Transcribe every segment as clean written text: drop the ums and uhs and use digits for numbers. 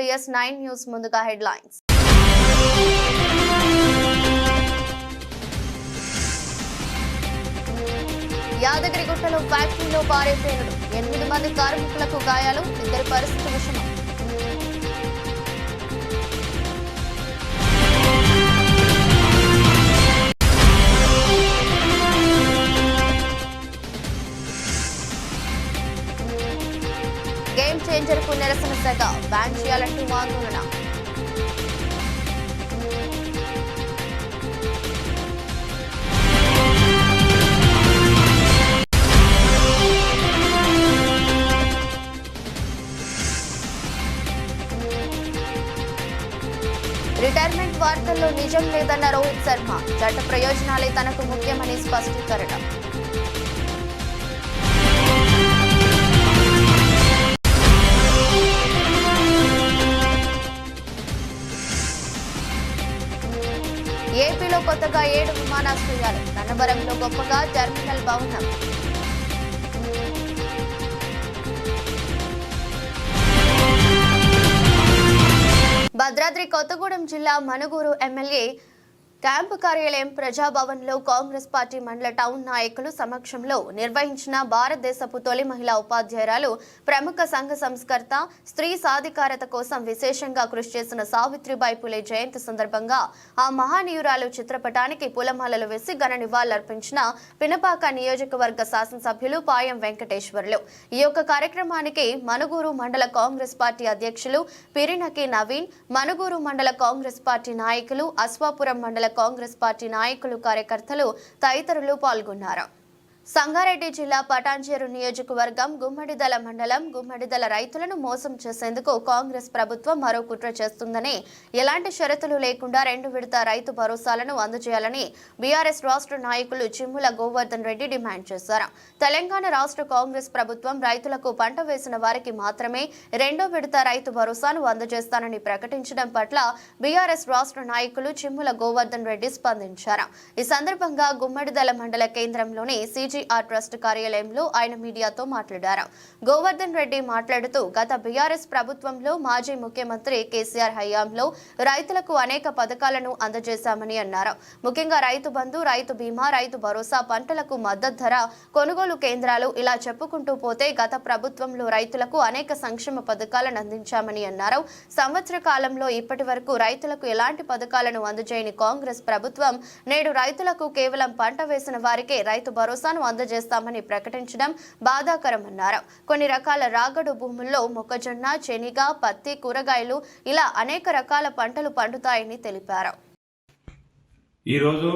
DS9 news ముందుగా headlines. యాదగిరిగుట్టలో ఫ్యాక్టరీలో పారే పేలుడు 8 మంది కార్మికులకు గాయాలు, 2 పరిస్థితి విషమం. గేమ్ చేంజర్ కు నిరసన సెగ, బ్యాన్ చేయాలంటూ ఆందోళన. రిటైర్మెంట్ వార్తల్లో నిజం లేదన్న రోహిత్ శర్మ, చట్ట ప్రయోజనాలే తనకు ముఖ్యమని స్పష్టీకరణ. ఏపీలో కొత్తగా 7 విమానాశ్రయాలు, గన్నవరంలో గొప్పగా టెర్మినల్ భవనం. భద్రాద్రి కొత్తగూడెం జిల్లా మనుగూరు ఎమ్మెల్యే క్యాంపు కార్యాలయం ప్రజాభవన్లో కాంగ్రెస్ పార్టీ మండల టౌన్ నాయకులు సమక్షంలో నిర్వహించిన భారతదేశపు తొలి మహిళా ఉపాధ్యాయురాలు, ప్రముఖ సంఘ సంస్కర్త, స్త్రీ సాధికారత కోసం విశేషంగా కృషి చేసిన సావిత్రిబాయి పులే జయంతి సందర్భంగా ఆ మహానీయురాలు చిత్రపటానికి పూలమాలలు వేసి ఘన నివాళులర్పించిన పినపాక నియోజకవర్గ శాసనసభ్యులు పాయం వెంకటేశ్వర్లు. ఈ యొక్క కార్యక్రమానికి మనుగూరు మండల కాంగ్రెస్ పార్టీ అధ్యక్షులు పిరినకి నవీన్, మనుగూరు మండల కాంగ్రెస్ పార్టీ నాయకులు, అశ్వాపురం మండల కాంగ్రెస్ పార్టీ నాయకులు, కార్యకర్తలు తదితరులు పాల్గొన్నారు. సంగారెడ్డి జిల్లా పటాన్చెరు నియోజకవర్గం గుమ్మడిదల మండలం గుమ్మడిదల రైతులను మోసం చేసేందుకు కాంగ్రెస్ ప్రభుత్వం మరో కుట్ర చేస్తుందని, ఎలాంటి షరతులు లేకుండా 2 విడత రైతు భరోసాలను అందజేయాలని బీఆర్ఎస్ రాష్ట్ర నాయకులు చిమ్ముల గోవర్ధన్ రెడ్డి డిమాండ్ చేశారు. తెలంగాణ రాష్ట్ర కాంగ్రెస్ ప్రభుత్వం రైతులకు పంట వేసిన వారికి మాత్రమే 2వ విడత రైతు భరోసాను అందజేస్తానని ప్రకటించడం పట్ల బీఆర్ఎస్ రాష్ట్ర నాయకులు చిమ్ముల గోవర్ధన్ రెడ్డి స్పందించారు. ఈ సందర్భంగా గుమ్మడిదల మండల కేంద్రంలోని CGR ట్రస్ట్ కార్యాలయంలో ఆయన మీడియాతో మాట్లాడారు. గోవర్ధన్ రెడ్డి మాట్లాడుతూ, గత బీఆర్ఎస్ ప్రభుత్వంలో మాజీ ముఖ్యమంత్రి కేసీఆర్ హయాంలో రైతులకు అనేక పథకాలను అందజేశామని అన్నారు. ముఖ్యంగా రైతు బంధు, రైతు బీమా, రైతు భరోసా, పంటలకు మద్దతు ధర, కొనుగోలు కేంద్రాలు, ఇలా చెప్పుకుంటూ పోతే గత ప్రభుత్వంలో రైతులకు అనేక సంక్షేమ పథకాలను అందించామని అన్నారు. సంవత్సర కాలంలో ఇప్పటి వరకు రైతులకు ఎలాంటి పథకాలను అందజేయని కాంగ్రెస్ ప్రభుత్వం నేడు రైతులకు కేవలం పంట వేసిన వారికే రైతు భరోసాను అందజేస్తామని ప్రకటించడం బాధాకరమన్నారు. కొన్ని రకాల రాగడు భూముల్లో మొక్కజొన్న, శనగ, పత్తి, కూరగాయలు, ఇలా అనేక రకాల పంటలు పండుతాయని తెలిపారు. ఈరోజు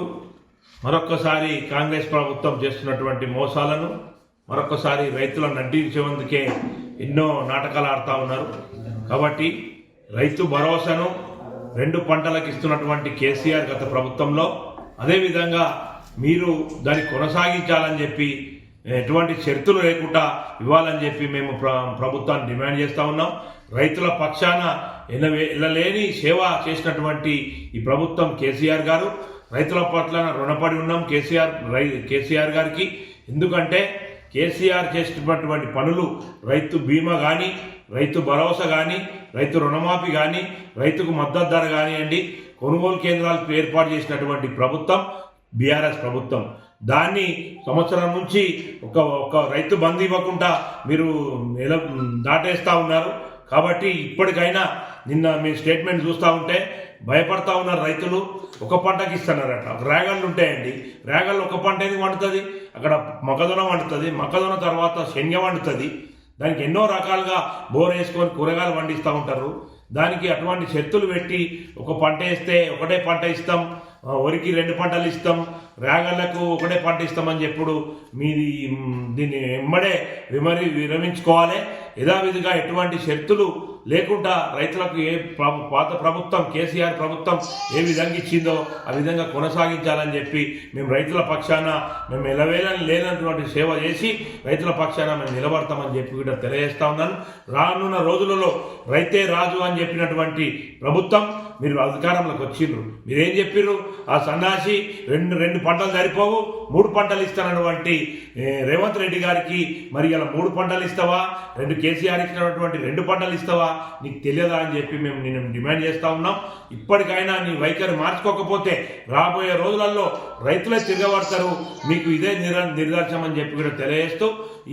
మరొక్కసారి కాంగ్రెస్ ప్రభుత్వం చేస్తున్నటువంటి మోసాలను మరొక్కసారి రైతులను నటించేందుకే ఎన్నో నాటకాలు ఆడుతూ ఉన్నారు. కాబట్టి రైతు భరోసాను 2 పంటలకు ఇస్తున్నటువంటి కేసీఆర్ గత ప్రభుత్వంలో అదేవిధంగా మీరు దాన్ని కొనసాగించాలని చెప్పి ఎటువంటి షరతులు లేకుండా ఇవ్వాలని చెప్పి మేము ప్రభుత్వాన్ని డిమాండ్ చేస్తూ ఉన్నాం. రైతుల పక్షాన ఎనలేని సేవ చేసినటువంటి ఈ ప్రభుత్వం కేసీఆర్ గారు, రైతుల పట్ల రుణపడి ఉన్నాం కేసీఆర్ గారికి. ఎందుకంటే కేసీఆర్ చేసినటువంటి పనులు, రైతు బీమా కానీ, రైతు భరోసా కానీ, రైతు రుణమాఫీ కానీ, రైతుకు మద్దతు ధర కానివ్వండి, కొనుగోలు కేంద్రాలకు ఏర్పాటు చేసినటువంటి ప్రభుత్వం బీఆర్ఎస్ ప్రభుత్వం. దాన్ని సంవత్సరం నుంచి ఒక రైతు బంధు ఇవ్వకుండా మీరు దాటేస్తూ ఉన్నారు. కాబట్టి ఇప్పటికైనా నిన్న మీ స్టేట్మెంట్ చూస్తూ ఉంటే భయపడతా ఉన్నారు రైతులు. ఒక పంటకి ఇస్తున్నారట. రేగళ్ళు ఉంటాయండి, రేగళ్ళు ఒక పంట ఎందుకు వండుతుంది? అక్కడ మొక్కజొన్న వండుతుంది, మొక్కజొన్న తర్వాత శనగ వండుతుంది. దానికి ఎన్నో రకాలుగా బోర్ వేసుకొని కూరగాయలు పండిస్తూ ఉంటారు. దానికి అటువంటి షరతులు పెట్టి ఒక పంట వేస్తే ఒకటే పంట ఇస్తాం, వరికి 2 పంటలు ఇస్తాం, రేగళ్లకు ఒకటే పంట ఇస్తామని చెప్పుడు మీది దీన్ని ఎమ్మడే విరమించుకోవాలి. యథావిధిగా ఎటువంటి షరతులు లేకుండా రైతులకు పాత ప్రభుత్వం కేసీఆర్ ప్రభుత్వం ఏ విధంగా ఇచ్చిందో ఆ విధంగా కొనసాగించాలని చెప్పి మేము రైతుల పక్షాన మేము లేనటువంటి సేవ చేసి రైతుల పక్షాన మేము నిలబడతామని చెప్పి కూడా తెలియజేస్తా ఉన్నాను. రానున్న రోజులలో రైతే రాజు అని చెప్పినటువంటి ప్రభుత్వం మీరు అధికారంలోకి వచ్చిండ్రు. మీరేం చెప్పిర్రు? ఆ సన్నాసి రెండు పంటలు సరిపోవు 3 పంటలు ఇస్తానటువంటి రేవంత్ రెడ్డి గారికి మరి ఇలా 3 పంటలు ఇస్తావా, కేసీఆర్ ఇచ్చినటువంటి 2 పంటలు ఇస్తావా, నీకు తెలియదా అని చెప్పి మేము నేను డిమాండ్ చేస్తా ఉన్నాం. ఇప్పటికైనా నీ వైఖరి మార్చుకోకపోతే రాబోయే రోజులలో రైతులే తిరగబడతారు. మీకు ఇదే నిర్దాక్షం అని చెప్పి కూడా తెలియజేస్తూ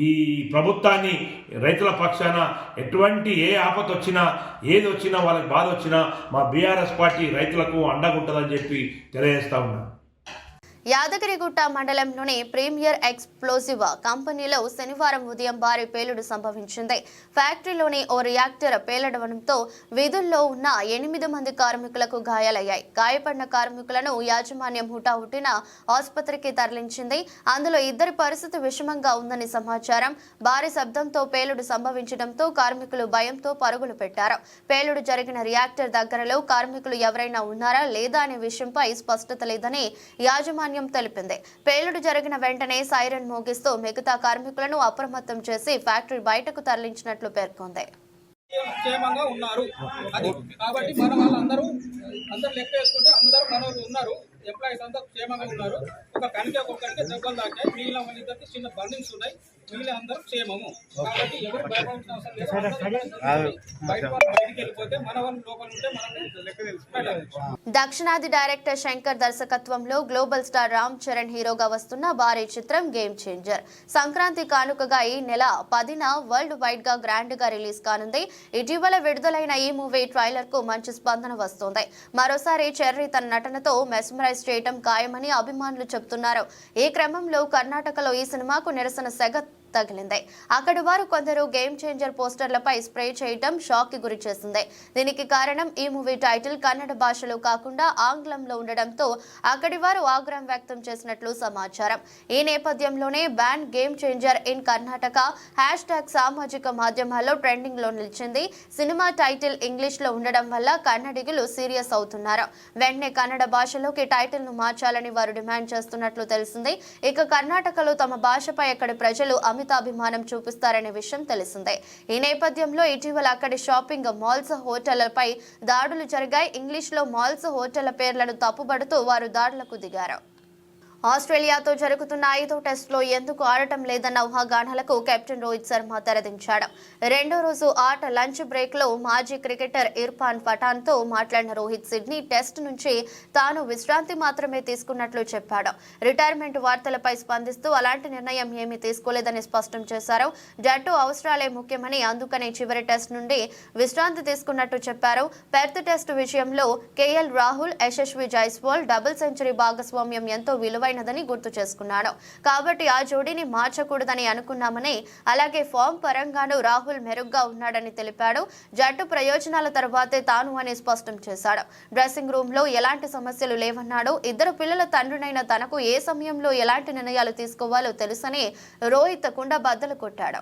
ఈ ప్రభుత్వాన్ని రైతుల పక్షాన ఎటువంటి ఏ ఆపద వచ్చినా ఏది వచ్చినా వాళ్ళకి బాధ వచ్చినా మా బీఆర్ఎస్ పార్టీ రైతులకు అండగా ఉంటుందని చెప్పి తెలియజేస్తా ఉన్నాం. యాదగిరిగుట్ట మండలంలోని ప్రీమియర్ ఎక్స్ప్లోజివ్ కంపెనీలో శనివారం ఉదయం భారీ పేలుడు సంభవించింది. ఫ్యాక్టరీలోని ఓ రియాక్టర్ పేలడడంతో విధుల్లో ఉన్న 8 మంది కార్మికులకు గాయాలయ్యాయి. గాయపడిన కార్మికులను యాజమాన్యం హుటాహుటిన ఆసుపత్రికి తరలించింది. అందులో 2 పరిస్థితి విషమంగా ఉందని సమాచారం. భారీ శబ్దంతో పేలుడు సంభవించడంతో కార్మికులు భయంతో పరుగులు పెట్టారు. పేలుడు జరిగిన రియాక్టర్ దగ్గరలో కార్మికులు ఎవరైనా ఉన్నారా లేదా అనే విషయంపై స్పష్టత లేదని యాజమాన్యం తెలిపింది. పేలుడు జరిగిన వెంటనే సైరన్ మోగిస్తూ మిగతా కార్మికులను అప్రమత్తం చేసి ఫ్యాక్టరీ బయటకు తరలించినట్లు పేర్కొంది. క్షేమంగా ఉన్నారు. అది కాబట్టి మన వాళ్ళందరూ లెక్క వేసుకుంటే అందరూ మనోళ్ళు ఉన్నారు. ఎంప్లాయీస్ అంతా క్షేమంగా ఉన్నారు. ఒక కనికే ఒక్కరికి దెబ్బలు తాకాయి. మిగిలిన వాళ్ళిద్దరికి చిన్న బర్నింగ్స్ ఉన్నాయి. మిగిలిన అందరూ క్షేమము. కాబట్టి ఎవరు భయపడాల్సిన అవసరం లేదు. బయటికి వెళ్ళిపోతే మన వాళ్ళు లోపల ఉంటే మనకు లెక్క తెలుసు. దక్షిణాది డైరెక్టర్ శంకర్ దర్శకత్వంలో గ్లోబల్ స్టార్ రామ్ చరణ్ హీరోగా వస్తున్న భారీ చిత్రం గేమ్ చేంజర్ సంక్రాంతి కానుకగా ఈ నెల 10న వరల్డ్ వైడ్ గా గ్రాండ్ గా రిలీజ్ కానుంది. ఇటీవల విడుదలైన ఈ మూవీ ట్రైలర్ కు మంచి స్పందన వస్తోంది. మరోసారి చెర్రీ తన నటనతో మెస్మరైజ్ చేయడం ఖాయమని అభిమానులు చెబుతున్నారు. ఈ క్రమంలో కర్ణాటకలో ఈ సినిమాకు నిరసన సెగ తగిలింది. అక్కడి వారు కొందరు గేమ్ చేంజర్ పోస్టర్లపై స్ప్రే చేయడం షాక్ కి గురి చేసింది. దీనికి కారణం ఈ మూవీ టైటిల్ కన్నడ భాషలో కాకుండా ఆంగ్లంలో ఉండడంతో అక్కడి వారు ఆగ్రహం వ్యక్తం చేసినట్లు సమాచారం. ఈ నేపథ్యంలోనే ban game changer in Karnataka hashtag సామాజిక మాధ్యమాల్లో ట్రెండింగ్ లో నిలిచింది. సినిమా టైటిల్ ఇంగ్లీష్ లో ఉండడం వల్ల కన్నడిగులు సీరియస్ అవుతున్నారు. వెంటనే కన్నడ భాషలోకి టైటిల్ ను మార్చాలని వారు డిమాండ్ చేస్తున్నట్లు తెలిసింది. ఇక కర్ణాటకలో తమ భాషపై అక్కడి ప్రజలు అభిమానం చూపిస్తారనే విషయం తెలిసిందే. ఈ నేపథ్యంలో ఇటీవల అక్కడి షాపింగ్ మాల్స్ హోటళ్లపై దాడులు జరిగాయి. ఇంగ్లీష్ లో మాల్స్ హోటళ్ల పేర్లను తప్పుబడుతూ వారు దాడులకు దిగారు. ఆస్ట్రేలియాతో జరుగుతున్న 5వ టెస్టులో ఎందుకు ఆడటం లేదన్న ఊహాగానాలకు కెప్టెన్ రోహిత్ శర్మ తెరదించాడు. 2వ రోజు ఆట లంచ్ బ్రేక్ లో మాజీ క్రికెటర్ ఇర్ఫాన్ పఠాన్ తో మాట్లాడిన రోహిత్ సిడ్నీ టెస్ట్ నుంచి తాను విశ్రాంతి మాత్రమే తీసుకున్నట్లు చెప్పాడు. రిటైర్మెంట్ వార్తలపై స్పందిస్తూ అలాంటి నిర్ణయం ఏమీ తీసుకోలేదని స్పష్టం చేశారు. జట్టు అవసరాలే ముఖ్యమని అందుకనే చివరి టెస్ట్ నుండి విశ్రాంతి తీసుకున్నట్టు చెప్పారు. పెర్త్ టెస్ట్ విషయంలో KL Rahul, Yashasvi Jaiswal double century భాగస్వామ్యం ఎంతో విలువైన గుర్తు చేసుకున్నాడు. కాబట్టి ఆ జోడీని మార్చకూడదని అనుకున్నామని, అలాగే ఫామ్ పరంగానూ రాహుల్ మెరుగ్గా ఉన్నాడని తెలిపాడు. జట్టు ప్రయోజనాల తర్వాతే తాను అని స్పష్టం చేశాడు. డ్రెస్సింగ్ రూమ్ లో ఎలాంటి సమస్యలు లేవన్నాడు. 2 పిల్లల తండ్రినైన తనకు ఏ సమయంలో ఎలాంటి నిర్ణయాలు తీసుకోవాలో తెలుసని రోహిత్ కుండ బద్దలు కొట్టాడు.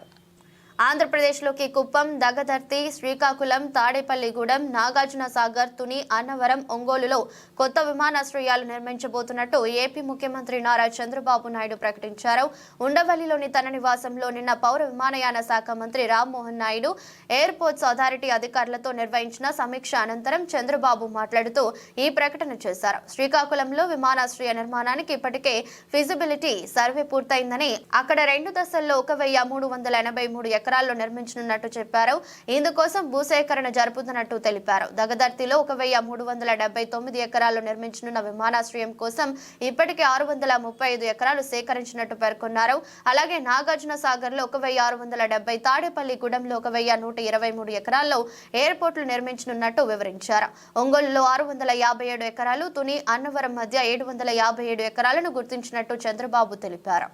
ఆంధ్రప్రదేశ్లోకి కుప్పం, దగదర్తి, శ్రీకాకుళం, తాడేపల్లిగూడెం, నాగార్జున సాగర్, తుని, అన్నవరం, ఒంగోలులో కొత్త విమానాశ్రయాలు నిర్మించబోతున్నట్టు ఏపీ ముఖ్యమంత్రి నారా చంద్రబాబు నాయుడు ప్రకటించారు. ఉండవల్లిలోని తన నివాసంలో నిన్న పౌర విమానయాన శాఖ మంత్రి రామ్మోహన్ నాయుడు ఎయిర్పోర్ట్స్ అథారిటీ అధికారులతో నిర్వహించిన సమీక్ష అనంతరం చంద్రబాబు మాట్లాడుతూ ఈ ప్రకటన చేశారు. శ్రీకాకుళంలో విమానాశ్రయ నిర్మాణానికి ఇప్పటికే ఫిజిబిలిటీ సర్వే పూర్తయిందని, అక్కడ 2 దశల్లో 1383 ఎకరాల్లో నిర్మించనున్నట్టు చెప్పారు. ఇందుకోసం భూసేకరణ జరుపుతున్నట్టు తెలిపారు. దగదర్తిలో 1379 ఎకరాల్లో నిర్మించనున్న విమానాశ్రయం కోసం ఇప్పటికే 635 ఎకరాలు సేకరించినట్టు పేర్కొన్నారు. అలాగే నాగార్జున సాగర్ లో 1670, తాడేపల్లిగూడెంలో 1123 ఎకరాల్లో ఎయిర్పోర్టులు నిర్మించనున్నట్టు వివరించారు. ఒంగోలులో 657 ఎకరాలు, తుని, అన్నవరం మధ్య 757 ఎకరాలను గుర్తించినట్టు చంద్రబాబు తెలిపారు.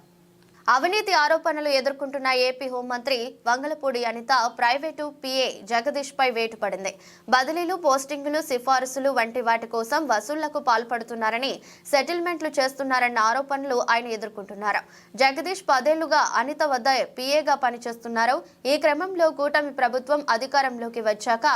అవినీతి ఆరోపణలు ఎదుర్కొంటున్న ఏపీ హోంమంత్రి వంగలపూడి అనిత ప్రైవేటు పిఏ జగదీష్ పై వేటు పడింది. బదిలీలు, పోస్టింగులు, సిఫారసులు వంటి వాటి కోసం వసూళ్లకు పాల్పడుతున్నారని, సెటిల్మెంట్లు చేస్తున్నారన్న ఆరోపణలు ఆయన ఎదుర్కొంటున్నారు. జగదీష్ 10 ఏళ్లుగా అనిత వద్ద పిఏగా పనిచేస్తున్నారు. ఈ క్రమంలో కూటమి ప్రభుత్వం అధికారంలోకి వచ్చాక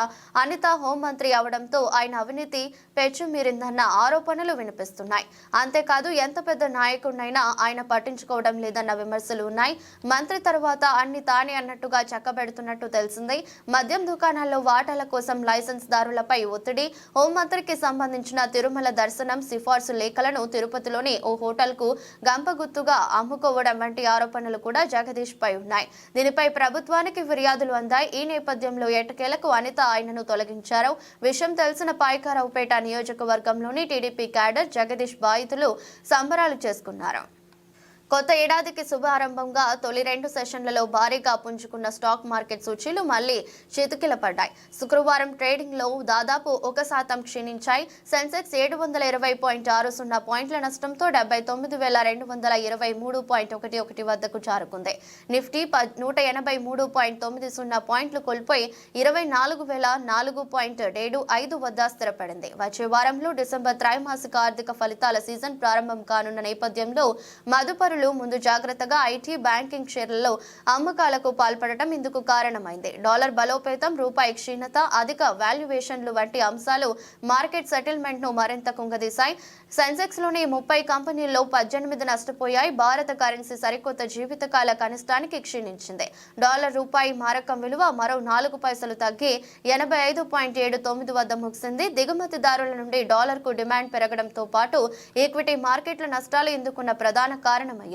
అనిత హోంమంత్రి అవడంతో ఆయన అవినీతి పెచ్చుమీరిందన్న ఆరోపణలు వినిపిస్తున్నాయి. అంతేకాదు ఎంత పెద్ద నాయకుడినైనా ఆయన పట్టించుకోవడం లేదన్న విమర్శలు ఉన్నాయి. మంత్రి తర్వాత అన్ని తానే అన్నట్టుగా చక్కబెడుతున్నట్టు తెలిసింది. మద్యం దుకాణాల్లో వాటాల కోసం లైసెన్స్ దారులపై ఒత్తిడి, హోంమంత్రికి సంబంధించిన తిరుమల దర్శనం సిఫార్సు లేఖలను తిరుపతిలోని ఓ హోటల్ కు గంపగుత్తుగా అమ్ముకోవడం వంటి ఆరోపణలు కూడా జగదీష్ పై ఉన్నాయి. దీనిపై ప్రభుత్వానికి ఫిర్యాదులు అందాయి. ఈ నేపథ్యంలో ఎట్టకేలకు అనిత ఆయనను తొలగించారు. విషయం తెలిసిన పాయకారావుపేట నియోజకవర్గంలోని టీడీపీ క్యాడర్ జగదీష్ బాధితులు సంబరాలు చేసుకున్నారు. కొత్త ఏడాదికి శుభారంభంగా తొలి 2 సెషన్లలో భారీగా పుంజుకున్న స్టాక్ మార్కెట్ సూచీలు మళ్లీ చితికిలపడ్డాయి. శుక్రవారం ట్రేడింగ్ లో దాదాపు 1% క్షీణించాయి. సెన్సెక్స్ 720.60 పాయింట్ల నష్టంతో 79,223.11 వద్దకు చేరుకుంది. నిఫ్టీ 183.90 పాయింట్లు కోల్పోయి 24,004.75 వద్ద స్థిరపడింది. వచ్చే వారంలో డిసెంబర్ త్రైమాసిక ఆర్థిక ఫలితాల సీజన్ ప్రారంభం కానున్న నేపథ్యంలో మదుపరులు ముందు జాగ్రత్తగా ఐటీ, బ్యాంకింగ్ షేర్లలో అమ్మకాలకు పాల్పడటం ఇందుకు కారణమైంది. డాలర్ బలోపేతం, రూపాయి క్షీణత, అధిక వాల్యుయేషన్లు వంటి అంశాలు మార్కెట్ సెటిల్మెంట్ ను మరింత కుంగదీశాయి. సెన్సెక్స్ లోని 30 కంపెనీల్లో 18 నష్టపోయాయి. భారత కరెన్సీ సరికొత్త జీవితకాల కనిష్టానికి క్షీణించింది. డాలర్ రూపాయి మారకం విలువ మరో 4 పైసలు తగ్గి 85.79 వద్ద ముగిసింది. దిగుమతిదారుల నుండి డాలర్ కు డిమాండ్ పెరగడంతో పాటు ఈక్విటీ మార్కెట్ల నష్టాలు ఇందుకున్న ప్రధాన కారణమయ్యాయి.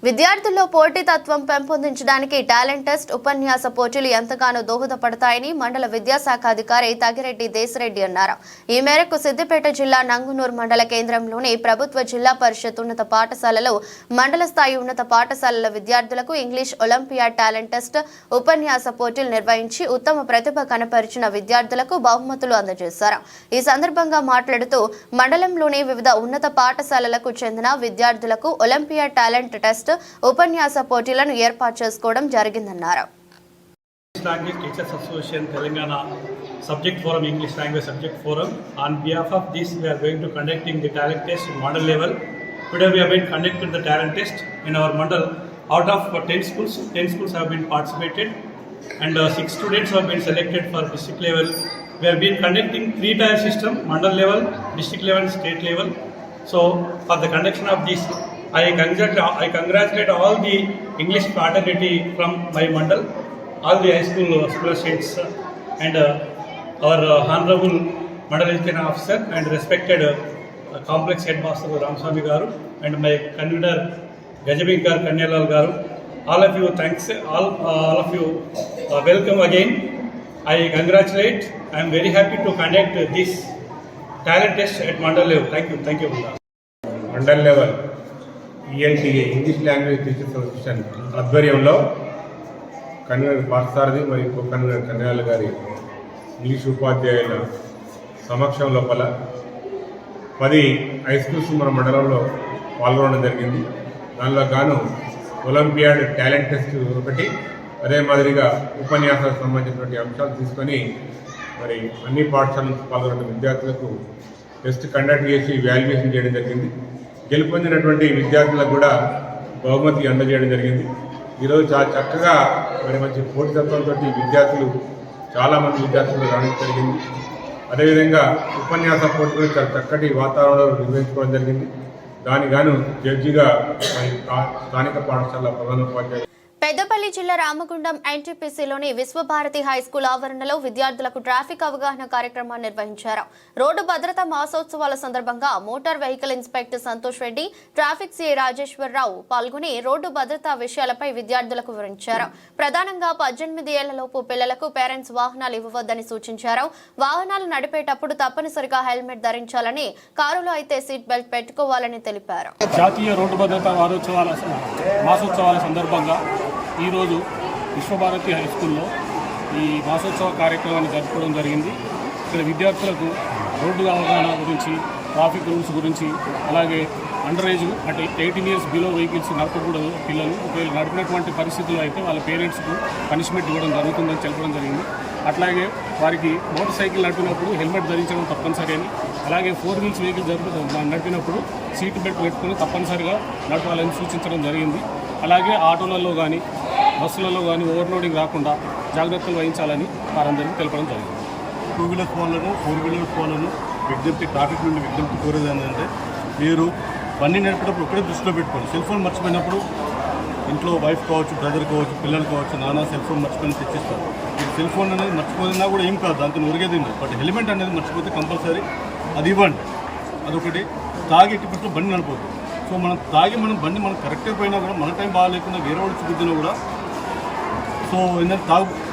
విద్యార్థుల్లో పోటీతత్వం పెంపొందించడానికి టాలెంట్ టెస్ట్, ఉపన్యాస పోటీలు ఎంతగానో దోహదపడతాయని మండల విద్యాశాఖ అధికారి తగిరెడ్డి దేశరెడ్డి అన్నారు. ఈ మేరకు సిద్దిపేట జిల్లా నంగునూరు మండల కేంద్రంలోని ప్రభుత్వ జిల్లా పరిషత్ ఉన్నత పాఠశాలలో మండల స్థాయి ఉన్నత పాఠశాలల విద్యార్థులకు ఇంగ్లీష్ ఒలింపియాడ్ టాలెంట్ టెస్ట్, ఉపన్యాస పోటీలు నిర్వహించి ఉత్తమ ప్రతిభ కనపరిచిన విద్యార్థులకు బహుమతులు అందజేశారు. ఈ సందర్భంగా మాట్లాడుతూ మండలంలోని వివిధ ఉన్నత పాఠశాలలకు చెందిన విద్యార్థులకు ఒలింపియాడ్ టాలెంట్ టెస్ట్, ఉపన్యాస పోటీలను ఏర్పాటు చేసుకోవడం జరిగిందన్నారు. Language Teachers Association Telangana Subject Forum, English Language Subject Forum. On behalf of this, we are going to conducting the talent test in mandal level. Today we have been conducting the talent test in our mandal. Out of 10 schools have been participated, and 6 students have been selected for district level. We have been conducting 3-tier system: mandal level, district level, state level. So for the conduction of this, I congratulate all the English fraternity from my mandal, all the high school students, and our honorable mandal education officer and respected complex headmaster Ramswamy garu, and my convener Gajabinkar Kanyalal garu. All of you, thanks. All of you, welcome again. I congratulate. I am very happy to conduct this talent test at mandal level. Thank you. Mandal level ENTA English language teachers association ఆధ్వర్యంలో convener Parthasarathi మరియు co convener కన్యాల గారి English ఉపాధ్యాయుల సమక్షం లోపల 10 high schools మన మండలంలో పాల్గొనడం జరిగింది. దానిలో గాను ఒలింపియాడ్ టాలెంట్ టెస్ట్ ఒకటి, అదే మాదిరిగా ఉపన్యాసాలకు సంబంధించినటువంటి అంశాలు తీసుకొని మరి అన్ని పాఠశాల నుంచి పాల్గొన్న విద్యార్థులకు టెస్ట్ కండక్ట్ చేసి వాల్యుయేషన్ చేయడం జరిగింది. గెలుపొందినటువంటి విద్యార్థులకు కూడా బహుమతి అందజేయడం జరిగింది. ఈరోజు చాలా చక్కగా మరి మంచి పోటీతత్వంతో చాలామంది విద్యార్థులు రావడం జరిగింది. అదేవిధంగా ఉపన్యాస పోటీలు చాలా చక్కటి వాతావరణంలో నిర్వహించుకోవడం జరిగింది. దానికి గాను జడ్జిగా మరి స్థానిక పాఠశాల ప్రధానోపాధ్యాయులు పెద్దపల్లి జిల్లా రామగుండం ఎన్టీపీసీలోని విశ్వభారతి హైస్కూల్ ఆవరణలో విద్యార్థులకు ట్రాఫిక్ అవగాహన కార్యక్రమాన్ని నిర్వహించారు. రోడ్డు భద్రతా మాసోత్సవాల సందర్భంగా motor vehicle inspector Santosh Reddy, traffic CI Rajeshwararao పాల్గొని రోడ్డు భద్రతా విషయాలపై విద్యార్థులకు వివరించారు. ప్రధానంగా 18 ఏళ్లలోపు పిల్లలకు పేరెంట్స్ వాహనాలు ఇవ్వవద్దని సూచించారు. వాహనాలు నడిపేటప్పుడు తప్పనిసరిగా హెల్మెట్ ధరించాలని, కారులో అయితే సీట్ బెల్ట్ పెట్టుకోవాలని తెలిపారు. జాతీయ రోడ్డు భద్రతా మాసోత్సవాల సందర్భంగా ఈరోజు విశ్వభారతి హై స్కూల్లో ఈ మాసోత్సవ కార్యక్రమాన్ని జరుపుకోవడం జరిగింది. ఇక్కడ విద్యార్థులకు రోడ్డు అవగాహన గురించి, ట్రాఫిక్ రూల్స్ గురించి, అలాగే అండర్ ఏజ్ అంటే 18 ఇయర్స్ బిలో వెహికల్స్ నడపకూడదు పిల్లలు. ఒకవేళ నడిపినటువంటి పరిస్థితుల్లో అయితే వాళ్ళ పేరెంట్స్కు పనిష్మెంట్ ఇవ్వడం జరుగుతుందని చెప్పడం జరిగింది. అట్లాగే వారికి మోటార్ సైకిల్ నడిపినప్పుడు హెల్మెట్ ధరించడం తప్పనిసరి అని, అలాగే 4 వీల్స్ వెహికల్ నడిపినప్పుడు సీట్ బెల్ట్ పెట్టుకుని తప్పనిసరిగా నడపాలని సూచించడం జరిగింది. అలాగే ఆటోలలో కానీ బస్సులలో కానీ ఓవర్లోడింగ్ రాకుండా జాగ్రత్తలు వహించాలని వారందరికీ తెలపడం జరిగింది. 2 వీలర్స్ వాళ్ళను 4 వీలర్స్ వాళ్ళను ట్రాఫిక్ నుండి విజ్ఞప్తి కోరేది ఏంటంటే, మీరు బండి నడిపేటప్పుడు ఒకటే దృష్టిలో పెట్టుకోండి. సెల్ ఫోన్ మర్చిపోయినప్పుడు ఇంట్లో వైఫ్ కావచ్చు, బ్రదర్ కావచ్చు, పిల్లలు కావచ్చు, నాన్న సెల్ ఫోన్ మర్చిపోయిన తెచ్చిస్తారు. మీరు సెల్ ఫోన్ అనేది మర్చిపోయినా కూడా ఏం కాదు, దాంతో ఉరిగేది ఉండదు. బట్ హెల్మెట్ అనేది మర్చిపోతే కంపల్సరీ అది ఇవ్వండి. అదొకటి. తాగి ఎట్టి పరిస్థితుల్లో బండి నడపొద్దు. సో మనం బండి మనం కరెక్ట్గా పోయినా కూడా మన టైం బాగాలేకుండా వేరే వాడికి గుద్దినా కూడా సో ఏంటంటే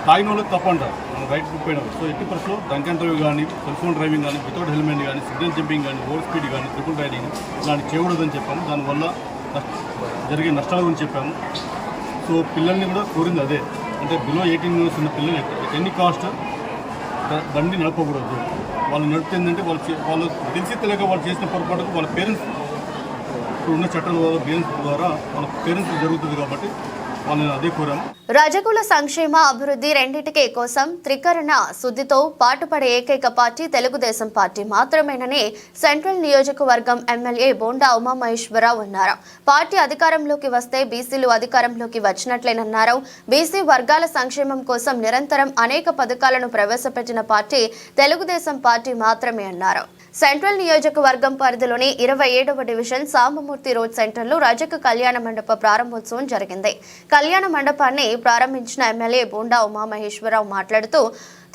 తాగిన వాళ్ళకి తప్పంటారు మనం రైట్ పోయినా. సో ఎట్టి పరిస్థితుల్లో డ్రంక్ అండ్ డ్రైవ్ కానీ, సెల్ ఫోన్ డ్రైవింగ్ కానీ, వితౌట్ హెల్మెట్ కానీ, సిగ్నల్ జంపింగ్ కానీ, ఓవర్ స్పీడ్ కానీ, ట్రిపుల్ రైడింగ్ ఇలాంటి చేయకూడదని చెప్పాము. దానివల్ల జరిగే నష్టాల గురించి చెప్పాము. సో పిల్లల్ని కూడా కోరింది అదే, అంటే బిలో 18 ఇయర్స్ ఉన్న పిల్లలు ఎన్ని కాస్ట్ బండి నడపకూడదు. వాళ్ళు నడిపిందంటే వాళ్ళు తెలిసి తెలియక వాళ్ళు చేసిన పొరపాటుకు వాళ్ళ పేరెంట్స్ ఉన్న చట్టాల ద్వారా ద్వారా వాళ్ళ పేరెంట్స్ జరుగుతుంది కాబట్టి వాళ్ళని అదే కోరాము. రజకుల సంక్షేమ అభివృద్ధి రెండింటికి కోసం త్రికరణ శుద్ధితో పాటుపడే ఏకైక పార్టీ తెలుగుదేశం పార్టీ మాత్రమేనని సెంట్రల్ నియోజకవర్గం ఎమ్మెల్యే బోండా ఉమామహేశ్వరరావు అన్నారు. పార్టీ అధికారంలోకి వస్తే బీసీలు అధికారంలోకి వచ్చినట్లేనన్నారు. బీసీ వర్గాల సంక్షేమం కోసం నిరంతరం అనేక పథకాలను ప్రవేశపెట్టిన పార్టీ తెలుగుదేశం పార్టీ మాత్రమే అన్నారు. సెంట్రల్ నియోజకవర్గం పరిధిలోని 27వ డివిజన్ సాంబమూర్తి రోడ్ సెంటర్లో రజక కళ్యాణ మండప ప్రారంభోత్సవం జరిగింది. కళ్యాణ మండపాన్ని ప్రారంభించిన ఎమ్మెల్యే బోండా ఉమామహేశ్వరరావు మాట్లాడుతూ,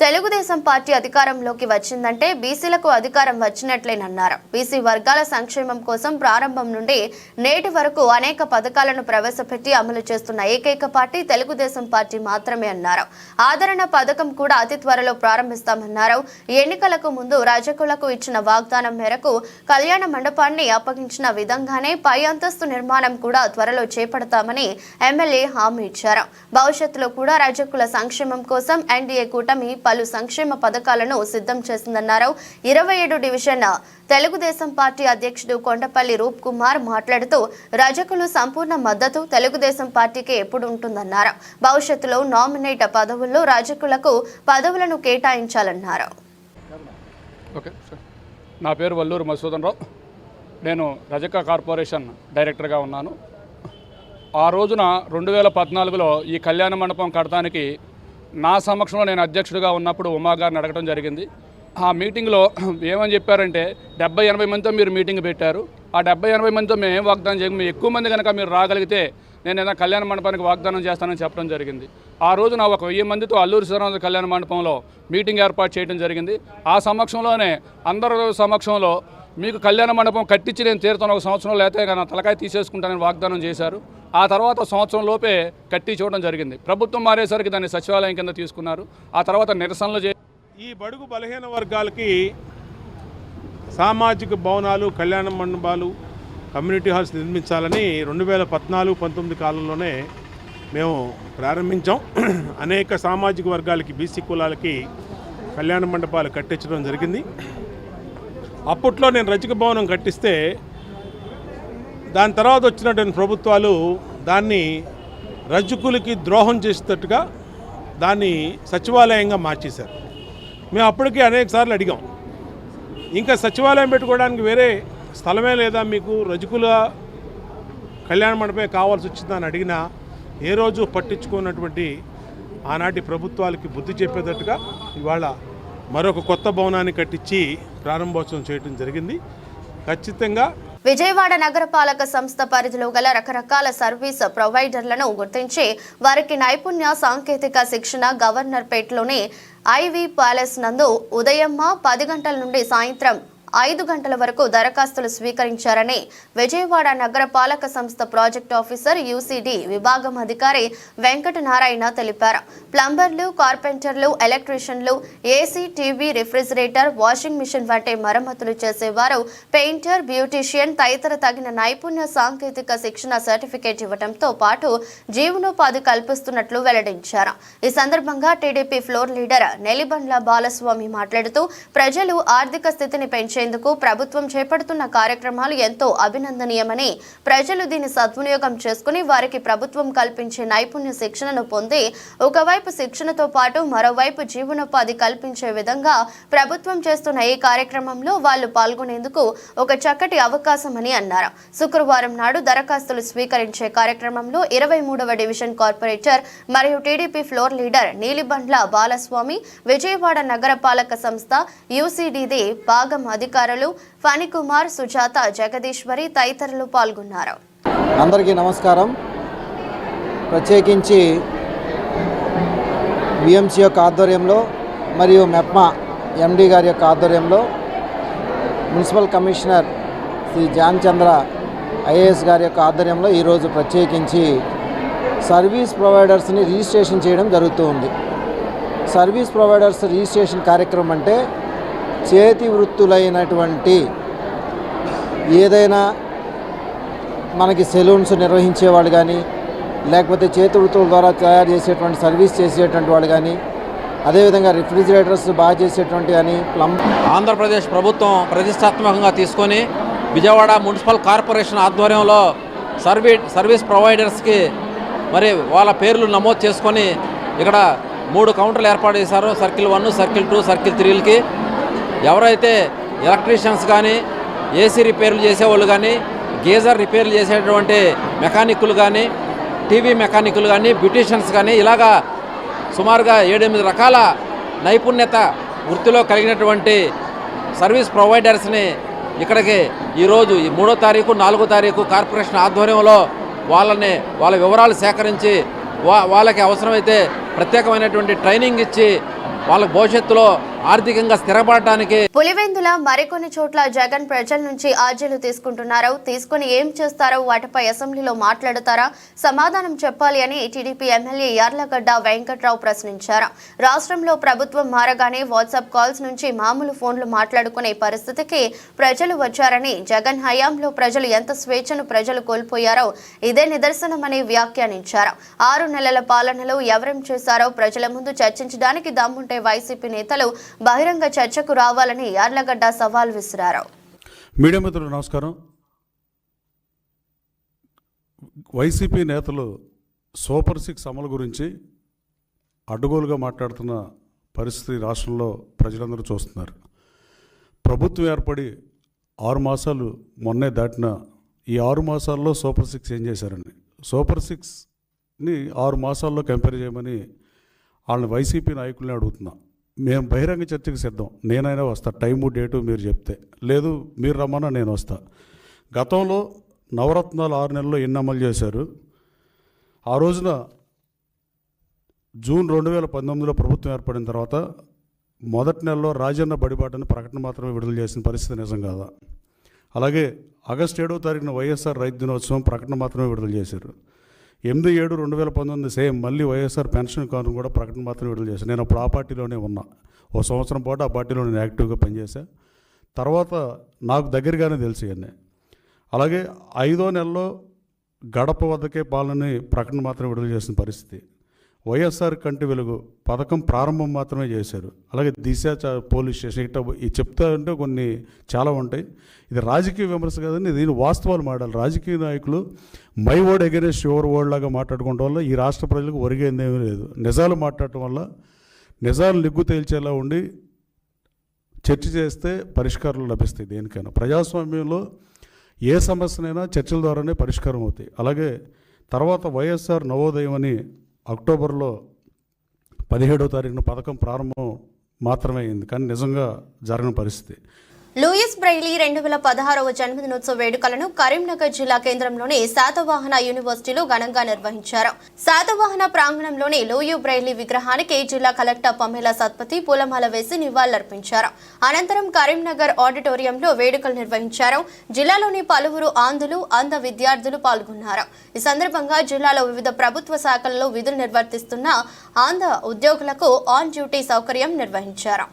తెలుగుదేశం పార్టీ అధికారంలోకి వచ్చిందంటే బీసీలకు అధికారం వచ్చినట్లేనన్నారు. బీసీ వర్గాల సంక్షేమం కోసం ప్రారంభం నుండి నేటి వరకు అనేక పథకాలను ప్రవేశపెట్టి అమలు చేస్తున్న ఏకైక పార్టీ తెలుగుదేశం పార్టీ మాత్రమే అన్నారు. ఆదరణ పథకం కూడా అతి త్వరలో ప్రారంభిస్తామన్నారు. ఎన్నికలకు ముందు రజకులకు ఇచ్చిన వాగ్దానం మేరకు కళ్యాణ మండపాన్ని అప్పగించిన విధంగానే పై అంతస్తు నిర్మాణం కూడా త్వరలో చేపడతామని ఎమ్మెల్యే హామీ ఇచ్చారు. భవిష్యత్తులో కూడా రజకుల సంక్షేమం కోసం ఎన్డీఏ కూటమి పలు సంక్షేమ పథకాలను సిద్ధం చేసిందన్నారు. 27 డివిజన్ తెలుగుదేశం పార్టీ అధ్యక్షుడు కొండపల్లి రూప్ కుమార్ మాట్లాడుతూ, రజకులు సంపూర్ణ మద్దతు తెలుగుదేశం పార్టీకి ఎప్పుడు ఉంటుందన్నారు. భవిష్యత్తులో నామినేట్ పదవుల్లో రజకులకు పదవులను కేటాయించాలన్నారు. నా పేరు వల్లూరు మధుసూదన్ రావు. నేను రజక కార్పొరేషన్ డైరెక్టర్గా ఉన్నాను. ఆ రోజున 2014లో ఈ కళ్యాణ మండపం కడటానికి నా సమక్షంలో నేను అధ్యక్షుడిగా ఉన్నప్పుడు ఉమా గారిని అడగడం జరిగింది. ఆ మీటింగ్లో ఏమని చెప్పారంటే 70-80 మందితో మీరు మీటింగ్ పెట్టారు. ఆ 70-80 మందితో మేము ఏం వాగ్దానం చేయము, ఎక్కువ మంది కనుక మీరు రాగలిగితే నేను ఏదైనా కళ్యాణ మండపానికి వాగ్దానం చేస్తానని చెప్పడం జరిగింది. ఆ రోజున ఒక 1000 మందితో అల్లూరి సీతారామరాజు కళ్యాణ మండపంలో మీటింగ్ ఏర్పాటు చేయడం జరిగింది. ఆ సమక్షంలోనే అందరి సమక్షంలో మీకు కళ్యాణ మండపం కట్టించి నేను తీరుతాను, 1 సంవత్సరం లేకపోతే నా తలకాయ తీసేసుకుంటానని వాగ్దానం చేశారు. ఆ తర్వాత సంవత్సరం లోపే కట్టి చూడడం జరిగింది. ప్రభుత్వం మారేసరికి దాన్ని సచివాలయం కింద తీసుకున్నారు. ఆ తర్వాత నిరసనలు ఈ బడుగు బలహీన వర్గాలకి సామాజిక భవనాలు, కళ్యాణ మండపాలు, కమ్యూనిటీ హాల్స్ నిర్మించాలని 2014-19 కాలంలోనే మేము ప్రారంభించాం. అనేక సామాజిక వర్గాలకి, బీసీ కులాలకి కళ్యాణ మండపాలు కట్టించడం జరిగింది. అప్పట్లో నేను రజక భవనం కట్టిస్తే దాని తర్వాత వచ్చినటువంటి ప్రభుత్వాలు దాన్ని రజకులకి ద్రోహం చేసేటట్టుగా దాన్ని సచివాలయంగా మార్చేశారు. మేము అప్పటికే అనేక సార్లు అడిగాం, ఇంకా సచివాలయం పెట్టుకోవడానికి వేరే స్థలమే లేదా మీకు, రజకుల కళ్యాణ మండపమే కావాల్సి వచ్చిందని అడిగినా ఏ రోజు పట్టించుకున్నటువంటి ఆనాటి ప్రభుత్వాలకి బుద్ధి చెప్పేటట్టుగా ఇవాళ మరొక కొత్త భవనాన్ని కట్టించి ప్రారంభోత్సవం చేయడం జరిగింది. ఖచ్చితంగా విజయవాడ నగరపాలక సంస్థ పరిధిలో గల రకరకాల సర్వీస్ ప్రొవైడర్లను గుర్తించి వారికి నైపుణ్య సాంకేతిక శిక్షణ గవర్నర్పేటలోని ఐవీ ప్యాలెస్ నందు ఉదయం 10 గంటల నుండి సాయంత్రం 5 గంటల వరకు దరఖాస్తులు స్వీకరించారని విజయవాడ నగరపాలక సంస్థ ప్రాజెక్ట్ ఆఫీసర్ యూసీడీ విభాగం అధికారి వెంకటనారాయణ తెలిపారు. ప్లంబర్లు, కార్పెంటర్లు, ఎలక్ట్రీషియన్లు, AC, TV, refrigerator, washing machine వంటి మరమ్మతులు చేసేవారు, పెయింటర్, బ్యూటీషియన్ తదితర తగిన నైపుణ్య సాంకేతిక శిక్షణ సర్టిఫికేట్ ఇవ్వడంతో పాటు జీవనోపాధి కల్పిస్తున్నట్లు వెల్లడించారు. ఈ సందర్భంగా TDP floor leader Nelibandla Balaswamy మాట్లాడుతూ ప్రజలు ఆర్థిక స్థితిని పెంచే ప్రభుత్వం చేపడుతున్న కార్యక్రమాలు ఎంతో అభినందనీయమని, ప్రజలు దీన్ని సద్వినియోగం చేసుకుని వారికి ప్రభుత్వం కల్పించే నైపుణ్య శిక్షణను పొంది ఒకవైపు శిక్షణతో పాటు మరోవైపు జీవనోపాధి కల్పించే విధంగా ప్రభుత్వం చేస్తున్న ఈ కార్యక్రమంలో వాళ్లు పాల్గొనేందుకు ఒక చక్కటి అవకాశమని అన్నారు. శుక్రవారం నాడు దరఖాస్తులు స్వీకరించే కార్యక్రమంలో 23వ డివిజన్ కార్పొరేటర్ మరియు TDP floor leader Neelibandla Balaswamy, Vijayawada నగరపాలక సంస్థ యూసీడీది భాగం అధికారులు ఫణికుమార్, సుజాత, జగదీశ్వరి తదితరులు పాల్గొన్నారు. అందరికీ నమస్కారం. ప్రత్యేకించి విఎంసీ యొక్క ఆధ్వర్యంలో మరియు మెప్మా ఎండి గారి యొక్క ఆధ్వర్యంలో మున్సిపల్ కమిషనర్ శ్రీ జాన్ చంద్ర ఐఏఎస్ గారి యొక్క ఆధ్వర్యంలో ఈరోజు ప్రత్యేకించి సర్వీస్ ప్రొవైడర్స్ని రిజిస్ట్రేషన్ చేయడం జరుగుతూ ఉంది. సర్వీస్ ప్రొవైడర్స్ రిజిస్ట్రేషన్ కార్యక్రమం అంటే చేతి వృత్తులైనటువంటి ఏదైనా మనకి సెలూన్స్ నిర్వహించేవాళ్ళు కానీ, లేకపోతే చేతి వృత్తుల ద్వారా తయారు చేసేటువంటి సర్వీస్ చేసేటువంటి వాళ్ళు కానీ, అదేవిధంగా రిఫ్రిజిరేటర్స్ బాగా చేసేటువంటి కానీ ఆంధ్రప్రదేశ్ ప్రభుత్వం ప్రతిష్టాత్మకంగా తీసుకొని విజయవాడ మున్సిపల్ కార్పొరేషన్ ఆధ్వర్యంలో సర్వీస్ ప్రొవైడర్స్కి మరి వాళ్ళ పేర్లు నమోదు చేసుకొని ఇక్కడ 3 కౌంటర్లు ఏర్పాటు చేశారు. సర్కిల్ 1, సర్కిల్ 2, సర్కిల్ 3కి ఎవరైతే ఎలక్ట్రీషియన్స్ కానీ, ఏసీ రిపేర్లు చేసేవాళ్ళు కానీ, గీజర్ రిపేర్లు చేసేటువంటి మెకానిక్కులు కానీ, టీవీ మెకానిక్కులు కానీ, బ్యూటీషియన్స్ కానీ ఇలాగా సుమారుగా 7-8 రకాల నైపుణ్యత వృత్తిలో కలిగినటువంటి సర్వీస్ ప్రొవైడర్స్ని ఇక్కడికి ఈరోజు 3వ తారీఖు 4వ తారీఖు కార్పొరేషన్ ఆధ్వర్యంలో వాళ్ళ వివరాలు సేకరించి వాళ్ళకి అవసరమైతే ప్రత్యేకమైనటువంటి ట్రైనింగ్ ఇచ్చి వాళ్ళ భవిష్యత్తులో ఆర్థికంగా స్థిరపడటానికి. పులివెందుల మరికొన్ని చోట్ల జగన్ ప్రజల నుంచి ఆర్జీలు తీసుకుని ఏం చేస్తారో వాటిపై అసెంబ్లీలో మాట్లాడతారా, సమాధానం చెప్పాలి అని టీడీపీ ఎమ్మెల్యే యార్లగడ్డ వెంకట్రావు ప్రశ్నించారు. రాష్ట్రంలో ప్రభుత్వం మారగానే వాట్సాప్ కాల్స్ నుంచి మామూలు ఫోన్లు మాట్లాడుకునే పరిస్థితికి ప్రజలు వచ్చారని, జగన్ హయాంలో ప్రజలు ఎంత స్వేచ్ఛను ప్రజలు కోల్పోయారో ఇదే నిదర్శనమని వ్యాఖ్యానించారు. 6 నెలల పాలనలో ఎవరేం చేశారో ప్రజల ముందు చర్చించడానికి దమ్ముంటే వైసీపీ నేతలు బహిరంగ చర్చకు రావాలని యార్లగడ్డ సవాల్ విసిరారు. మీడియా మిత్రులు నమస్కారం. వైసీపీ నేతలు సూపర్ 6 అమలు గురించి అడ్డగోలుగా మాట్లాడుతున్న పరిస్థితి రాష్ట్రంలో ప్రజలందరూ చూస్తున్నారు. ప్రభుత్వం ఏర్పడి 6 మాసాలు మొన్నే దాటిన ఈ 6 మాసాల్లో సూపర్ 6 ఏం చేశారండి? సూపర్ 6ని 6 మాసాల్లో కంపేర్ చేయమని వాళ్ళని వైసీపీ నాయకుల్ని అడుగుతున్నా. మేము బహిరంగ చర్చకు సిద్ధం. నేనైనా వస్తా, టైము డేటు మీరు చెప్తే. లేదు మీరు రమ్మన్నా నేను వస్తా. గతంలో నవరత్నాలు 6 నెలల్లో ఎన్ని అమలు చేశారు? ఆ రోజున జూన్ 2019లో ప్రభుత్వం ఏర్పడిన తర్వాత మొదటి నెలలో రాజన్న బడిబాటని ప్రకటన మాత్రమే విడుదల చేసిన పరిస్థితి నిజం కాదా? అలాగే ఆగస్టు 7వ తారీఖున వైఎస్ఆర్ రైతు దినోత్సవం ప్రకటన మాత్రమే విడుదల చేశారు. 8/7/2019 సేమ్ మళ్ళీ వైఎస్ఆర్ పెన్షన్ కాను కూడా ప్రకటన మాత్రం విడుదల చేశాను. నేను అప్పుడు ఆ పార్టీలోనే ఉన్నా. 1 సంవత్సరం పాటు ఆ పార్టీలో నేను యాక్టివ్గా పనిచేశా. తర్వాత నాకు దగ్గరగానే తెలిసి అన్నీ. అలాగే 5వ నెలలో గడప వద్దకే పాలనని ప్రకటన మాత్రం విడుదల చేసిన పరిస్థితి. వైఎస్ఆర్ కంటి వెలుగు పథకం ప్రారంభం మాత్రమే చేశారు. అలాగే దిశ పోలీస్ స్టేషన్ ఇట్లా చెప్తా ఉంటే కొన్ని చాలా ఉంటాయి. ఇది రాజకీయ విమర్శ కాదని దీని వాస్తవాలు మాట్లాడాలి. రాజకీయ నాయకులు my word against your word లాగా మాట్లాడుకోవడం వల్ల ఈ రాష్ట్ర ప్రజలకు ఒరిగేందేమీ లేదు. నిజాలు మాట్లాడటం వల్ల నిజాలు నిగ్గు తేల్చేలా ఉండి చర్చ చేస్తే పరిష్కారాలు లభిస్తాయి. దేనికైనా ప్రజాస్వామ్యంలో ఏ సమస్యనైనా చర్చల ద్వారానే పరిష్కారం అవుతాయి. అలాగే తర్వాత వైఎస్ఆర్ నవోదయం అని అక్టోబర్లో 17వ తారీఖున పథకం ప్రారంభం మాత్రమే అయింది, కానీ నిజంగా జరగని పరిస్థితి. లూయిస్ బ్రైలీ 2016వ జన్మదినోత్సవ వేడుకలను కరీంనగర్ జిల్లా కేంద్రంలోని శాతవాహన యూనివర్సిటీలో ఘనంగా నిర్వహించారు. శాతవాహన ప్రాంగణంలోని లూయి బ్రైలీ విగ్రహానికి జిల్లా కలెక్టర్ పమేలా సత్పతి పూలమాల వేసి నివాళులర్పించారు. అనంతరం కరీంనగర్ ఆడిటోరియంలో వేడుకలు నిర్వహించారు. జిల్లాలోని పలువురు అంధ విద్యార్థులు పాల్గొన్నారు. ఈ సందర్భంగా జిల్లాలో వివిధ ప్రభుత్వ శాఖల్లో విధులు నిర్వర్తిస్తున్న అంధ ఉద్యోగులకు ఆన్ డ్యూటీ సౌకర్యం నిర్వహించారు.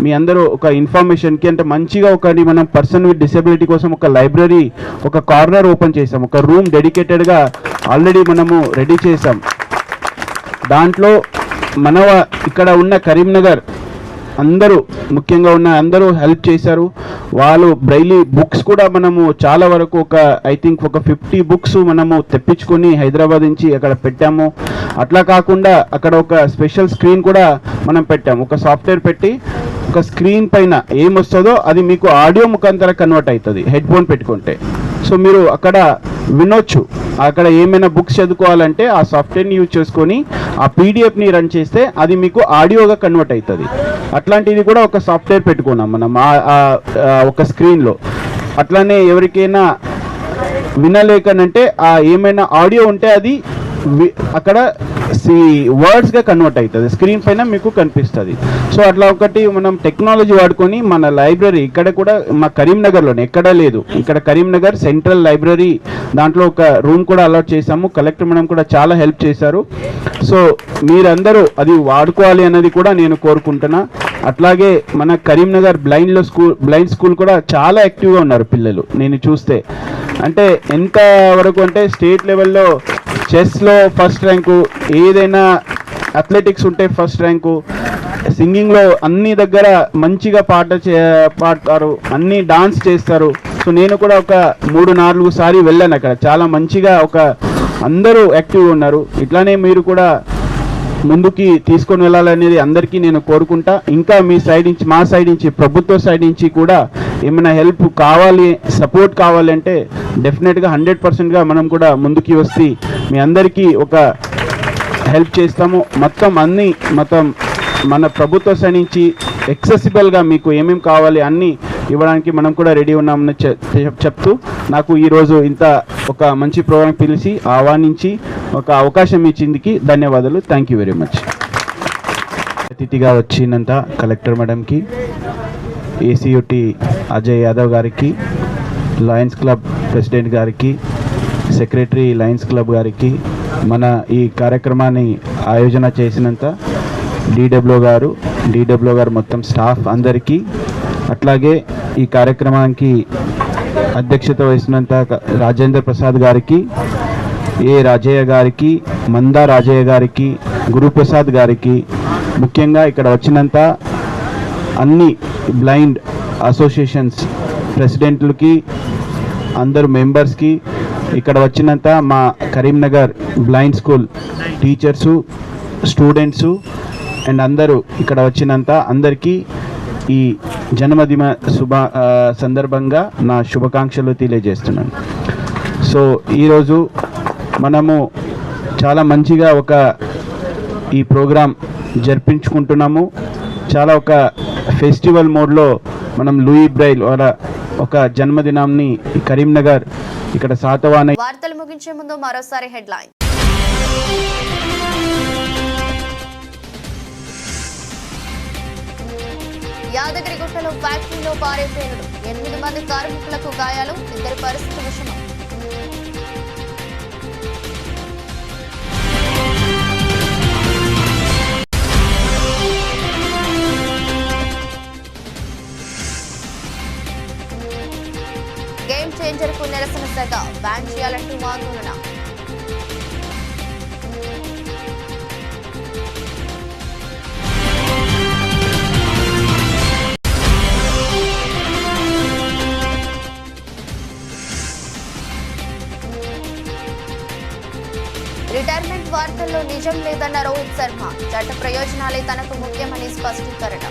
మీ అందరూ ఒక ఇన్ఫర్మేషన్కి అంటే మంచిగా ఒకటి మనం పర్సన్ విత్ డిసెబిలిటీ కోసం ఒక లైబ్రరీ ఒక కార్నర్ ఓపెన్ చేసాం, ఒక రూమ్ డెడికేటెడ్గా ఆల్రెడీ మనము రెడీ చేసాం. దాంట్లో మన ఇక్కడ ఉన్న కరీంనగర్ అందరూ ముఖ్యంగా ఉన్న అందరూ హెల్ప్ చేశారు. వాళ్ళు బ్రైలీ బుక్స్ కూడా మనము చాలా వరకు ఐ థింక్ ఒక 50 బుక్స్ మనము తెప్పించుకొని హైదరాబాద్ నుంచి అక్కడ పెట్టాము. అట్లా కాకుండా అక్కడ ఒక స్పెషల్ స్క్రీన్ కూడా మనం పెట్టాము. ఒక సాఫ్ట్వేర్ పెట్టి ఒక స్క్రీన్ పైన ఏమొస్తుందో అది మీకు ఆడియో ముఖాంతర కన్వర్ట్ అవుతుంది హెడ్ ఫోన్ పెట్టుకుంటే. సో మీరు అక్కడ వినొచ్చు. అక్కడ ఏమైనా బుక్స్ చదువుకోవాలంటే ఆ సాఫ్ట్వేర్ని యూజ్ చేసుకొని ఆ పీడిఎఫ్ని రన్ చేస్తే అది మీకు ఆడియోగా కన్వర్ట్ అవుతుంది. అట్లాంటిది కూడా ఒక సాఫ్ట్వేర్ పెట్టుకున్నాం మనం ఒక స్క్రీన్లో. అట్లానే ఎవరికైనా వినలేకనంటే ఏమైనా ఆడియో ఉంటే అది అక్కడ వర్డ్స్గా కన్వర్ట్ అవుతుంది, స్క్రీన్ పైన మీకు కనిపిస్తుంది. సో అట్లా ఒకటి మనం టెక్నాలజీ వాడుకొని మన లైబ్రరీ ఇక్కడ కూడా మా కరీంనగర్లోనే ఎక్కడా లేదు. ఇక్కడ కరీంనగర్ సెంట్రల్ లైబ్రరీ దాంట్లో ఒక రూమ్ కూడా అలాట్ చేశాము. కలెక్టర్ మేడం కూడా చాలా హెల్ప్ చేశారు. సో మీరందరూ అది వాడుకోవాలి అన్నది కూడా నేను కోరుకుంటున్నా. అట్లాగే మన కరీంనగర్ బ్లైండ్ స్కూల్ కూడా చాలా యాక్టివ్గా ఉన్నారు పిల్లలు. నేను చూస్తే అంటే ఎంత వరకు అంటే స్టేట్ లెవెల్లో చెస్లో ఫస్ట్ ర్యాంకు, ఏదైనా అథ్లెటిక్స్ ఉంటే ఫస్ట్ ర్యాంకు, సింగింగ్లో అన్ని దగ్గర మంచిగా పాడతారు, అన్ని డాన్స్ చేస్తారు. సో నేను కూడా ఒక 3-4 సారి వెళ్ళాను అక్కడ. చాలా మంచిగా అందరూ యాక్టివ్గా ఉన్నారు. ఇట్లానే మీరు కూడా ముందుకి తీసుకొని వెళ్ళాలనేది అందరికీ నేను కోరుకుంటా. ఇంకా మీ సైడ్ నుంచి మా సైడ్ నుంచి ప్రభుత్వ సైడ్ నుంచి కూడా ఏమైనా హెల్ప్ కావాలి, సపోర్ట్ కావాలంటే డెఫినెట్గా 100%గా మనం కూడా ముందుకి వస్తే మీ అందరికీ ఒక హెల్ప్ చేస్తాము. మొత్తం మన ప్రభుత్వ సైడ్ నుంచి యాక్సెసిబుల్గా మీకు ఏమేమి కావాలి అన్నీ ఇవ్వడానికి మనం కూడా రెడీ ఉన్నామని చెప్తూ నాకు ఈరోజు ఇంత ఒక మంచి ప్రోగ్రాం పిలిచి ఆహ్వానించి ఒక అవకాశం ఇచ్చిందికి ధన్యవాదాలు. Thank you very much. అతిథిగా వచ్చినంత కలెక్టర్ మేడంకి, ఏసీయూటీ అజయ్ యాదవ్ గారికి, లయన్స్ క్లబ్ ప్రెసిడెంట్ గారికి, సెక్రటరీ లయన్స్ క్లబ్ గారికి, మన ఈ కార్యక్రమాన్ని ఆయోజన చేసినంత డీడబ్ల్యూ గారు మొత్తం స్టాఫ్ అందరికీ, అట్లాగే ఈ కార్యక్రమానికి అధ్యక్షత వహిస్తున్నంత రాజేంద్ర ప్రసాద్ గారికి, రాజయ్య గారికి, మందా రాజయ్య గారికి, గురుప్రసాద్ గారికి, ముఖ్యంగా ఇక్కడ వచ్చినంత అన్ని బ్లైండ్ అసోసియేషన్స్ ప్రెసిడెంట్లకి, అందరు మెంబర్స్కి, ఇక్కడ వచ్చినంత మా Karimnagar blind school teachers, students and అందరూ ఇక్కడ వచ్చినంత అందరికీ ఈ జన్మదిన సందర్భంగా నా శుభాకాంక్షలు తెలియజేస్తున్నాను. సో ఈరోజు మనము చాలా మంచిగా ఈ ప్రోగ్రాం జరిపించుకుంటున్నాము. చాలా ఒక ఫెస్టివల్ మోడ్లో మనం లూయి బ్రైల్ ఒక జన్మదినాన్ని కరీంనగర్ ఇక్కడ శాతవాహన. వార్తలు ముగించే ముందు మరోసారి హెడ్లైన్. యాదగిరిగుట్టలో ఫ్యాక్టరీలో పారే పేలుడు, 8 మంది కార్మికులకు గాయాలు, 2 పరిస్థితి విషమం. గేమ్ చేంజర్ కు నిరసన సెగ, బ్యాన్ చేయాలంటూ ఆందోళన. రిటైర్మెంట్ వార్తల్లో నిజం లేదన్న రోహిత్ శర్మ, చట్ట ప్రయోజనాలే తనకు ముఖ్యమని స్పష్టీకరణ.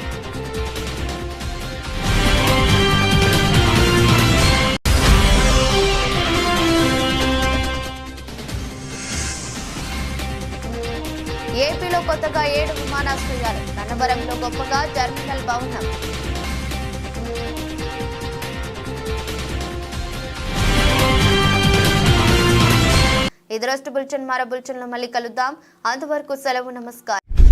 ఏపీలో కొత్తగా 7 విమానాశ్రయాలు, నన్నవరంలో గొప్పగా టెర్మినల్ భవనం. ఇది రోజు బులెటిన్. మరో బులెటిన్లో మళ్ళీ కలుద్దాం. అంతవరకు సెలవు. నమస్కారం.